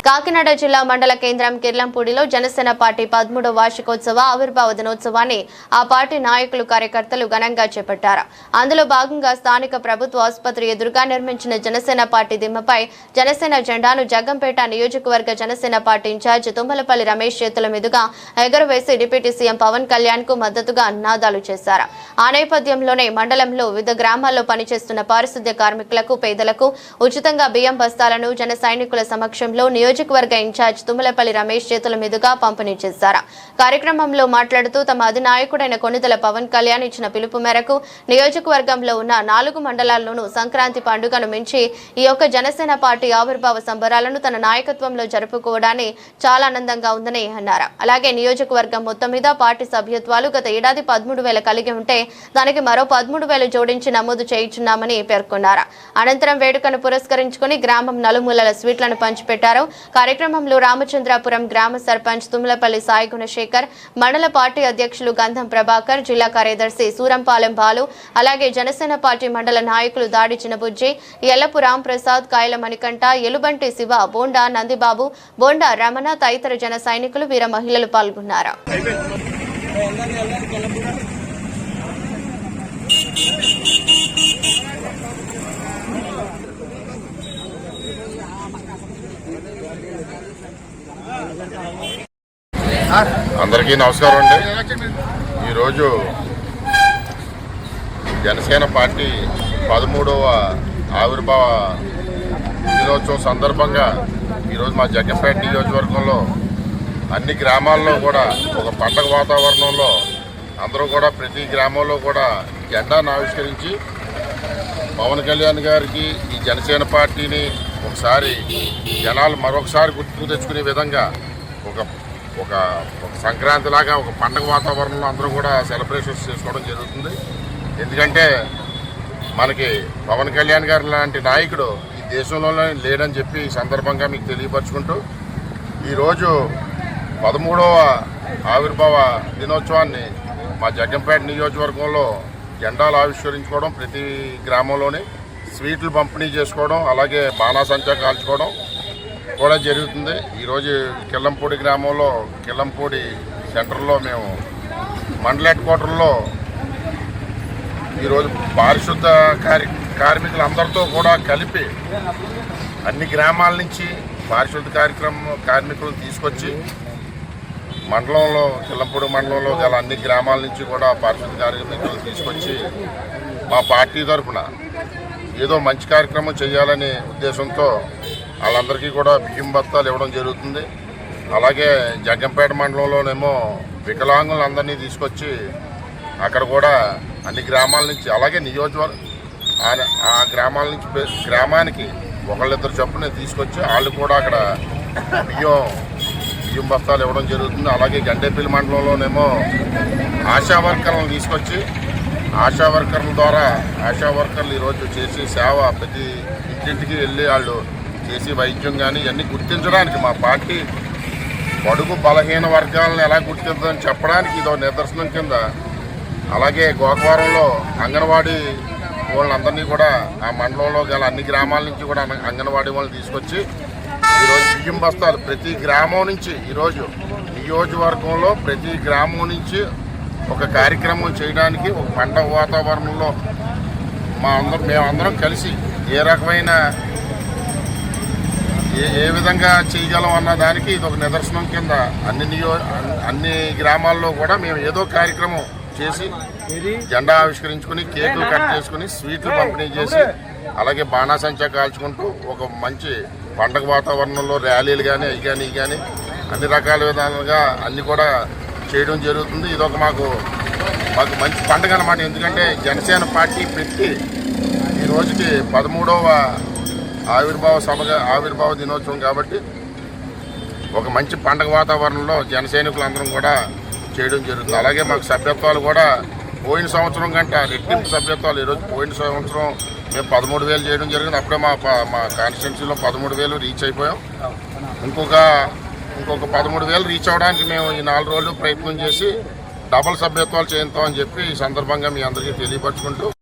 కాకినాడ జిల్లా మండల కేంద్రం కిర్లంపూడిలో జనసేన పార్టీ 13వ వార్షికోత్సవ ఆవిర్భావ దినోత్సవాన్ని ఆ పార్టీ నాయకులు కార్యకర్తలు ఘనంగా చేపట్టారు. అందులో భాగంగా స్థానిక ప్రభుత్వ ఆసుపత్రి ఎదురుగా నిర్మించిన జనసేన పార్టీ దిమ్మపై జనసేన జెండాను జగ్గంపేట నియోజకవర్గ జనసేన పార్టీ ఇన్ఛార్జ్ తుమ్మలపల్లి రమేష్ చేతుల మీదుగా ఎగురవేసి డిప్యూటీ సీఎం పవన్ కళ్యాణ్ కు మద్దతుగా నినాదాలు చేశారు. ఆ నేపథ్యంలోనే మండలంలో వివిధ గ్రామాల్లో పనిచేస్తున్న పారిశుద్ధ్య కార్మికులకు, పేదలకు ఉచితంగా బియ్యం బస్తాలను జన సైనికుల సమక్షంలో నియోజకవర్గ ఇన్ఛార్జ్ తుమ్మలపల్లి రమేష్ చేతుల మీదుగా పంపిణీ చేశారు. కార్యక్రమంలో మాట్లాడుతూ తమ అధినాయకుడైన కొణిదెల పవన్ కళ్యాణ్ ఇచ్చిన పిలుపు మేరకు నియోజకవర్గంలో ఉన్న 4 మండలాల్లోనూ సంక్రాంతి పండుగను మించి ఈ యొక్క జనసేన పార్టీ ఆవిర్భావ సంబరాలను తన నాయకత్వంలో జరుపుకోవడాన్ని చాలా ఆనందంగా ఉందని అన్నారు. అలాగే నియోజకవర్గం మొత్తం మీద పార్టీ సభ్యత్వాలు గత ఏడాది 13,000 కలిగి ఉంటే దానికి మరో 13,000 జోడించి నమోదు చేయించున్నామని పేర్కొన్నారు. అనంతరం వేడుకను పురస్కరించుకుని గ్రామం నలుమూలల స్వీట్లను పంచిపెట్టారు. కార్యక్రమంలో రామచంద్రాపురం గ్రామ సర్పంచ్ తుమ్మలపల్లి సాయి గుణశేఖర్, మండల పార్టీ అధ్యక్షులు గంధం ప్రభాకర్, జిల్లా కార్యదర్శి సూరంపాలెం బాలు, అలాగే జనసేన పార్టీ మండల నాయకులు దాడి చినబుజ్జి, ఎల్లపు రాంప్రసాద్, కాయల మణికంఠ, ఎలుబంటి శివ, బోండా నందిబాబు, బోండా రమణ తదితర జన సైనికులు, వీర మహిళలు పాల్గొన్నారు. అందరికీ నమస్కారం అండి. ఈరోజు జనసేన పార్టీ 13వ ఆవిర్భావ దినోత్సవం సందర్భంగా ఈరోజు మా జగ్గంపేట నియోజకవర్గంలో అన్ని గ్రామాల్లో కూడా ఒక పండగ వాతావరణంలో అందరూ కూడా ప్రతి గ్రామంలో కూడా జెండాను ఆవిష్కరించి పవన్ కళ్యాణ్ గారికి ఈ జనసేన పార్టీని ఒకసారి జనాలు మరొకసారి గుర్తుకు తెచ్చుకునే విధంగా ఒక ఒక సంక్రాంతి లాగా ఒక పండగ వాతావరణంలో అందరూ కూడా సెలబ్రేషన్స్ చేసుకోవడం జరుగుతుంది. ఎందుకంటే మనకి పవన్ కళ్యాణ్ గారు లాంటి నాయకుడు ఈ దేశంలోనే లేడని చెప్పి ఈ సందర్భంగా మీకు తెలియపరుచుకుంటూ ఈరోజు 13వ ఆవిర్భావ దినోత్సవాన్ని మా జగ్గంపేట నియోజకవర్గంలో జెండాలు ఆవిష్కరించుకోవడం, ప్రతి గ్రామంలోనే స్వీట్లు పంపిణీ చేసుకోవడం, అలాగే బాణాసంచా కాల్చుకోవడం కూడా జరుగుతుంది. ఈరోజు కిల్లంపూడి గ్రామంలో కిల్లంపూడి సెంటర్లో మేము మండల హెడ్ క్వార్టర్లో ఈరోజు పారిశుద్ధ కార్మికులందరితో కూడా కలిపి అన్ని గ్రామాల నుంచి పారిశుద్ధ కార్మికులను తీసుకొచ్చి మండలంలో కిల్లంపూడి మండలంలో గల అన్ని గ్రామాల నుంచి కూడా పారిశుద్ధ కార్మికులను తీసుకొచ్చి మా పార్టీ తరఫున ఏదో మంచి కార్యక్రమం చేయాలనే ఉద్దేశంతో వాళ్ళందరికీ కూడా బియ్యం బస్తాలు ఇవ్వడం జరుగుతుంది. అలాగే జగ్గంపేట మండలంలోనేమో వికలాంగులందరినీ తీసుకొచ్చి అక్కడ కూడా అన్ని గ్రామాల నుంచి, అలాగే ఆ గ్రామాల నుంచి గ్రామానికి ఒకళ్ళిద్దరు చొప్పున తీసుకొచ్చి వాళ్ళు కూడా అక్కడ బియ్యం బస్తాలు ఇవ్వడం జరుగుతుంది. అలాగే గండేపల్లి మండలంలోనేమో ఆశా వర్కర్లను తీసుకొచ్చి ఆశా వర్కర్ల ద్వారా ఆశా వర్కర్లు ఈరోజు చేసి సేవ ప్రతి ఇంటింటికి వెళ్ళి వాళ్ళు చేసి వైద్యం కానీ ఇవన్నీ గుర్తించడానికి మా పార్టీ బడుగు బలహీన వర్గాలను ఎలా గుర్తించదని చెప్పడానికి ఇదో నిదర్శనం కింద, అలాగే గోకవరంలో అంగన్వాడీ వాళ్ళందరినీ కూడా ఆ మండలంలో గల అన్ని గ్రామాల నుంచి కూడా అంగన్వాడీ వాళ్ళని తీసుకొచ్చి ఈరోజు బియ్యం బస్తాలు ప్రతి గ్రామం నుంచి, ఈరోజు నియోజకవర్గంలో ప్రతి గ్రామం నుంచి ఒక కార్యక్రమం చేయడానికి ఒక పండగ వాతావరణంలో మేమందరం కలిసి ఏ రకమైన ఏ విధంగా చేయగలం అన్న దానికి ఇది ఒక నిదర్శనం కింద అన్ని గ్రామాల్లో కూడా మేము ఏదో కార్యక్రమం చేసి జెండా ఆవిష్కరించుకుని, కేకులు కట్ చేసుకుని, స్వీట్లు పంపిణీ చేసి, అలాగే బాణాసంచా కాల్చుకుంటూ ఒక మంచి పండగ వాతావరణంలో ర్యాలీలు కానీ అవి కానీ అన్ని రకాల విధాలుగా అన్ని కూడా చేయడం జరుగుతుంది. ఇదొక మాకు మంచి పండుగ అన్నమాట. ఎందుకంటే జనసేన పార్టీ పెట్టి ఈ రోజుకి 13వ ఆవిర్భావ దినోత్సవం కాబట్టి ఒక మంచి పండగ వాతావరణంలో జన సైనికులందరం కూడా చేయడం జరుగుతుంది. అలాగే మాకు సభ్యత్వాలు కూడా పోయిన సంవత్సరం కంటే రెట్టింపు సభ్యత్వాలు ఈరోజు పోయిన సంవత్సరం మేము 13,000 చేయడం జరిగింది. అప్పుడే మా కాన్స్టిట్యున్సీలో 13,000 రీచ్ అయిపోయాం. ఇంకొక 13,000 రీచ్ అవ్వడానికి మేము ఈ 4 రోజులు ప్రయత్నం చేసి డబల్ సభ్యత్వాలు చేస్తామని చెప్పి ఈ సందర్భంగా మీ అందరికీ తెలియపరచుకుంటూ